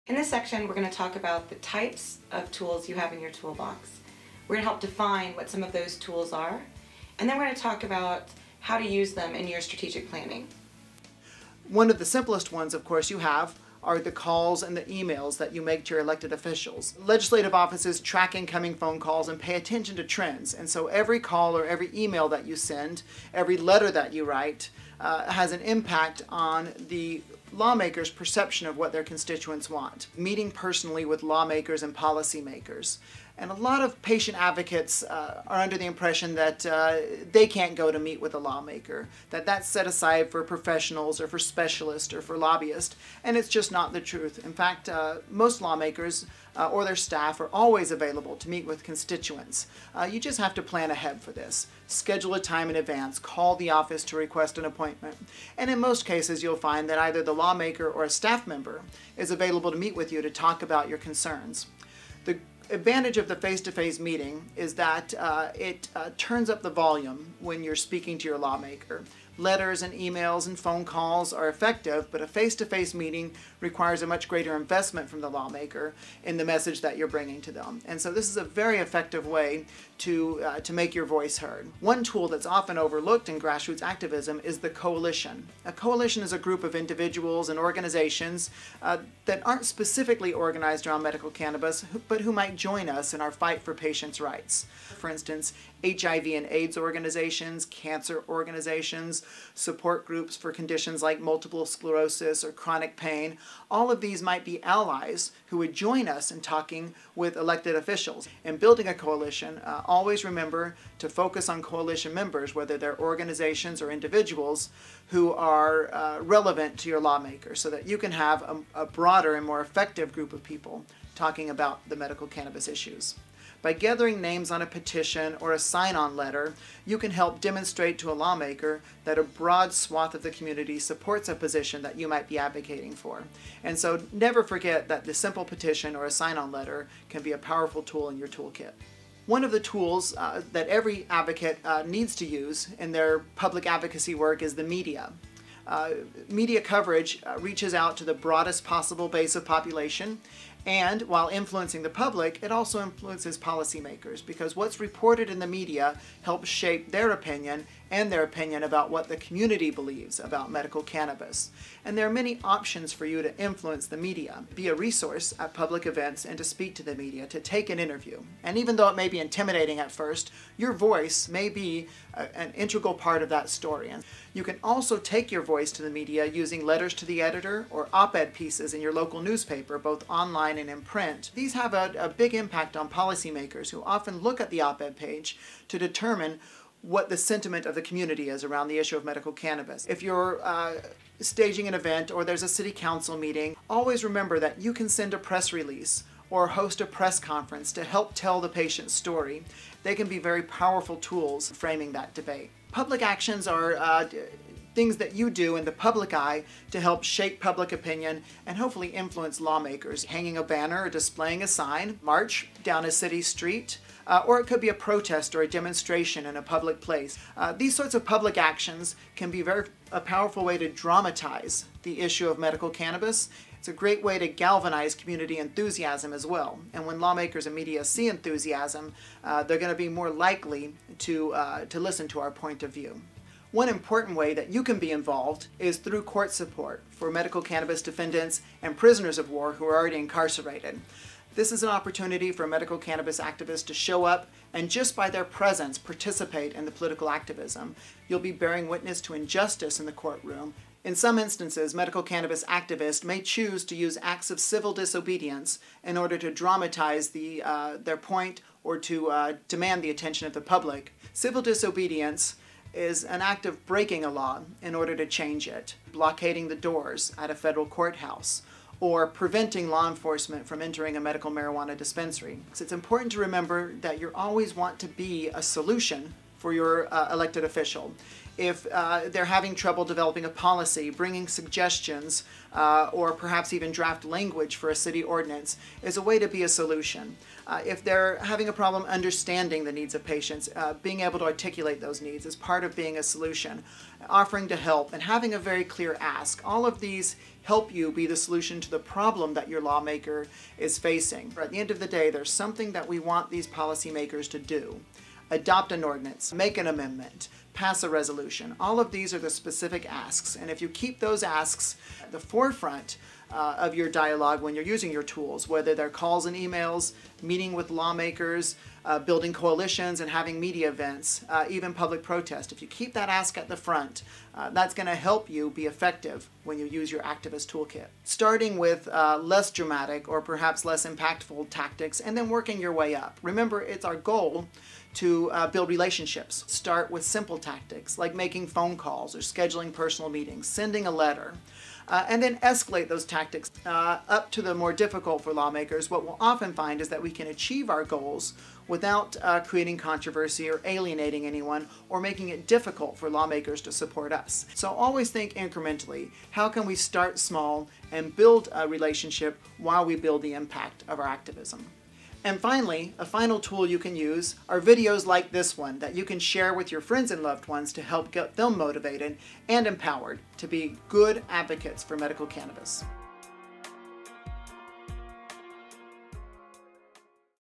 In this section, we're going to talk about the types of tools you have in your toolbox. We're going to help define what some of those tools are, and then we're going to talk about how to use them in your strategic planning. One of the simplest ones, of course, you have are the calls and the emails that you make to your elected officials. Legislative offices track incoming phone calls and pay attention to trends, and so every call or every email that you send, every letter that you write, has an impact on the lawmakers' perception of what their constituents want. Meeting personally with lawmakers and policymakers. And a lot of patient advocates are under the impression that they can't go to meet with a lawmaker, that that's set aside for professionals or for specialists or for lobbyists, and it's just not the truth. In fact, most lawmakers or their staff are always available to meet with constituents. You just have to plan ahead for this. Schedule a time in advance, call the office to request an appointment, and in most cases you'll find that either the lawmaker or a staff member is available to meet with you to talk about your concerns. The advantage of the face-to-face meeting is that it turns up the volume when you're speaking to your lawmaker. Letters and emails and phone calls are effective, but a face-to-face meeting requires a much greater investment from the lawmaker in the message that you're bringing to them. And so this is a very effective way to make your voice heard. One tool that's often overlooked in grassroots activism is the coalition. A coalition is a group of individuals and organizations that aren't specifically organized around medical cannabis, but who might join us in our fight for patients' rights. For instance, HIV and AIDS organizations, cancer organizations, support groups for conditions like multiple sclerosis or chronic pain. All of these might be allies who would join us in talking with elected officials. In building a coalition, always remember to focus on coalition members, whether they're organizations or individuals, who are relevant to your lawmaker, so that you can have a broader and more effective group of people talking about the medical cannabis issues. By gathering names on a petition or a sign-on letter, you can help demonstrate to a lawmaker that a broad swath of the community supports a position that you might be advocating for. And so never forget that the simple petition or a sign-on letter can be a powerful tool in your toolkit. One of the tools that every advocate needs to use in their public advocacy work is the media. Media coverage reaches out to the broadest possible base of population, and while influencing the public, it also influences policymakers, because what's reported in the media helps shape their opinion and their opinion about what the community believes about medical cannabis. And there are many options for you to influence the media. Be a resource at public events and to speak to the media, to take an interview. And even though it may be intimidating at first, your voice may be an integral part of that story. And you can also take your voice to the media using letters to the editor or op-ed pieces in your local newspaper, both online and in print. These have a big impact on policymakers who often look at the op-ed page to determine what the sentiment of the community is around the issue of medical cannabis. If you're staging an event or there's a city council meeting, always remember that you can send a press release or host a press conference to help tell the patient's story. They can be very powerful tools in framing that debate. Public actions are things that you do in the public eye to help shape public opinion and hopefully influence lawmakers. Hanging a banner or displaying a sign, march down a city street, or it could be a protest or a demonstration in a public place. These sorts of public actions can be a powerful way to dramatize the issue of medical cannabis. It's a great way to galvanize community enthusiasm as well. And when lawmakers and media see enthusiasm, they're going to be more likely to listen to our point of view. One important way that you can be involved is through court support for medical cannabis defendants and prisoners of war who are already incarcerated. This is an opportunity for medical cannabis activists to show up and just by their presence participate in the political activism. You'll be bearing witness to injustice in the courtroom. In some instances, medical cannabis activists may choose to use acts of civil disobedience in order to dramatize their point or to demand the attention of the public. Civil disobedience is an act of breaking a law in order to change it, blockading the doors at a federal courthouse, or preventing law enforcement from entering a medical marijuana dispensary. So it's important to remember that you always want to be a solution for your elected official. If they're having trouble developing a policy, bringing suggestions, or perhaps even draft language for a city ordinance is a way to be a solution. If they're having a problem understanding the needs of patients, being able to articulate those needs is part of being a solution. Offering to help and having a very clear ask. All of these help you be the solution to the problem that your lawmaker is facing. At the end of the day, there's something that we want these policymakers to do. Adopt an ordinance, make an amendment, pass a resolution. All of these are the specific asks, and if you keep those asks at the forefront of your dialogue when you're using your tools, whether they're calls and emails, meeting with lawmakers, building coalitions and having media events, even public protest. If you keep that ask at the front, that's going to help you be effective when you use your activist toolkit. Starting with less dramatic or perhaps less impactful tactics and then working your way up. Remember, it's our goal to build relationships. Start with simple tactics like making phone calls or scheduling personal meetings, sending a letter, and then escalate those tactics up to the more difficult for lawmakers. What we'll often find is that we can achieve our goals without creating controversy or alienating anyone or making it difficult for lawmakers to support us. So always think incrementally. How can we start small and build a relationship while we build the impact of our activism? And finally, a final tool you can use are videos like this one that you can share with your friends and loved ones to help get them motivated and empowered to be good advocates for medical cannabis.